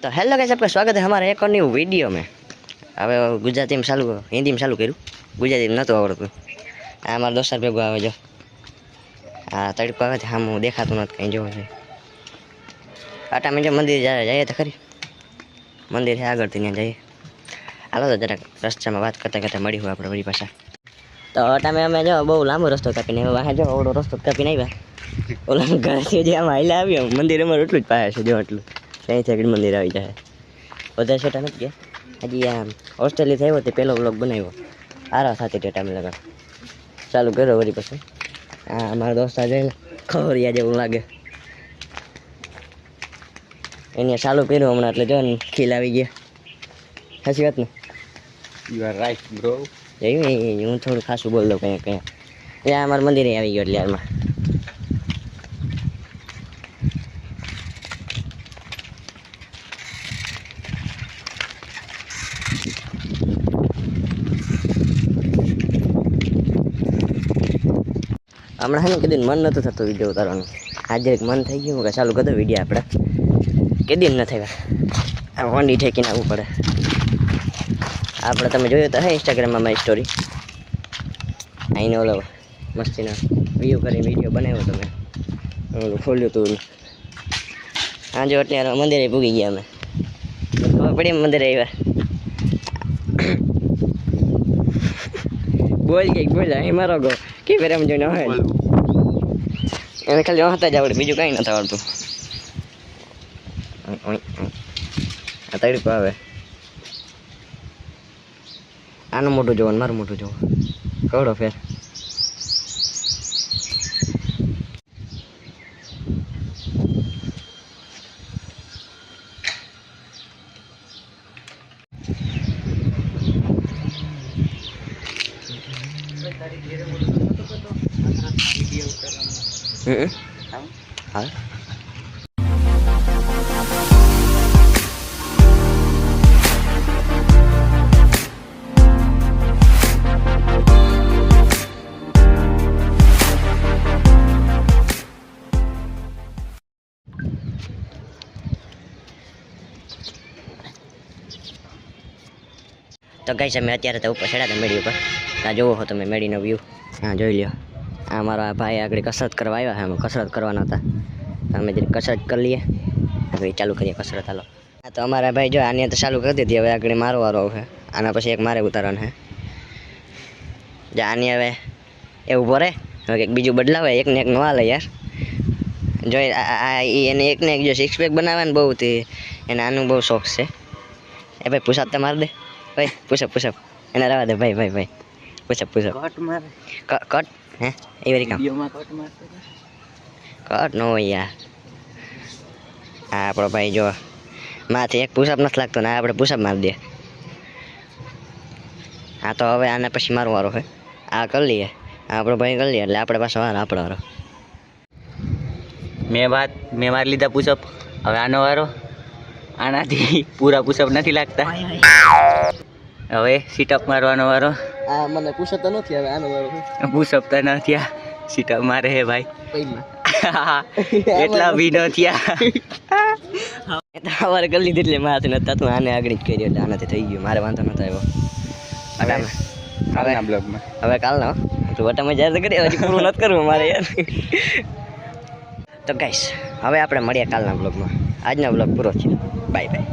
तो hello guys, आपका स्वागत है हमारे एक और न्यू वीडियो में। હવે ગુજરાતીમાં ચાલુ હિન્દીમાં ચાલુ કર્યું, ગુજરાતીમાં નહોતું આવડતું। આ અમારા દોસ્તાર ભેગું આવે જો, આ તડકો આવે છે, આમ દેખાતું નથી કંઈ જોવે છે। આટામાં જો મંદિર જઈએ તો ખરી, મંદિર છે આગળથી ત્યાં જઈએ। હાલો તો જરાક રસ્તામાં વાત કરતાં કરતાં મળી હોય આપણે વળી પાછા। તો અટામે અમે જો બહુ લાંબો રસ્તો કાપીને હવે વાહે જો ઓલો રસ્તો કાપીને આવ્યા। ઓલા ઘરેથી જે આમ હાલ્યા આવ્યો, મંદિર અમારું એટલું જ પાસે છે જો એટલું, ત્યાંથી આગળ મંદિર આવી જાય। વધારે છેટા નથી ગયા, હજી આમ હોસ્ટેલથી આવ્યો તે પહેલો બ્લોગ બનાવ્યો, આરા સાથે તે ટાઈમ લગા ચાલુ કર્યો વળી પછી। હા અમારા દોસ્તા જોઈને ખવરિયા જેવું લાગે, એને ચાલુ કર્યું હમણાં એટલે જો ને ખીલ આવી ગયા। સાચી વાત ને? You are right bro. જોયું હું થોડું ખાસું બોલ દઉં કંઈક કંઈક, ત્યાં અમારા મંદિરે આવી ગયો એટલે યારમાં। હમણાં છે ને કદી મન નહોતું થતું વિડીયો ઉતારવાનું, આજે એક મન થઈ ગયું કે ચાલુ કરી દો વિડીયો આપણે, કદી ન થયા આ વંડી ઠેકીને આવવું પડે આપણે। તમે જોયું તો હે ઇન્સ્ટાગ્રામમાં મારી સ્ટોરી, અહીંને ઓલો મસ્તીનો વ્યૂ કરીને વિડીયો બનાવ્યો તમે, ઓલું ખોલ્યું હતું। હા જો અત્યારે મંદિરે પૂગી ગયા અમે, ખબર પડી મંદિરે આવ્યા। બોલ કે બોલ અહીં મારો ગો કે ફેર એમ જોઈને હોય એને ખાલી હતા જ આવડે, બીજું કાંઈ નથી આવડતું। આ તડકો આવે, આનું મોટું જોવાનું મારું મોટું જોવું, કવડો ફેર। હા તો ગાઈસ અમે અત્યારે તો ઉપર ચડ્યા હતા મેડી ઉપર, આ જોવો હો તમે મેડીનો વ્યૂ, હા જોઈ લ્યો। આ મારા ભાઈ આગળ કસરત કરવા આવ્યા છે, અમે કસરત કરવાના હતા, અમે જરી કસરત કરી લઈએ, હવે ચાલુ કરીએ કસરત। હાલો હા તો અમારા ભાઈ જો આની તો ચાલુ કરી દીધી, હવે આગળ મારો વારો છે, આના પછી એક મારે ઉતારવાનું છે। જો આની હવે એ ઊભો રહે, હવે કંઈક બીજું બદલાવે, એકને એક નવા લે યાર। જો એને એકને એક જો સિક્સ પેક બનાવે ને બહુ તે એને આનું બહુ શોખ છે। એ ભાઈ પુષઅપ તો મારી દે ભાઈ, પુષઅપ એને રવા દે ભાઈ ભાઈ ભાઈ, પુષઅપ કટ મારે કટ હે એ વેરી કામ કટ નો યાર। હા આપણો ભાઈ જો માથી એક પુષઅપ નથી લાગતો ને આપણે પુષઅપ મારી દે। હા તો હવે આના પછી મારો વારો છે, આ કરી લઈએ, આપણો ભાઈ કરી લઈએ એટલે આપણે પાછો વારો આપણો વારો। મેં મારી લીધા પુશઅપ, હવે આનો વારો, આનાથી પૂરા પુશઅપ નથી લાગતા, હવે સીટઅપ મારવાનો વારો। આ મને પુષઅપ તો નથી, હવે આનો વારો છે। પુશઅપ તો ન થયા, સીટઅપ મારે હે ભાઈ, એટલા બી ન થયા। તમારે કરી લીધી એટલે મારાથી નથી થતું, આને આગળ જ કર્યો એટલે આનાથી થઈ ગયું, મારે વાંધો નતો આવ્યો। કાલના બ્લોગમાં હવે કાલનો તું વટા મજા તો કરી, હજી પૂરું નથી કરવું મારે યાર। તો ગાઈસ હવે આપણે મળીએ કાલના બ્લોગમાં, આજનો બ્લોગ પૂરો છે, બાય બાય।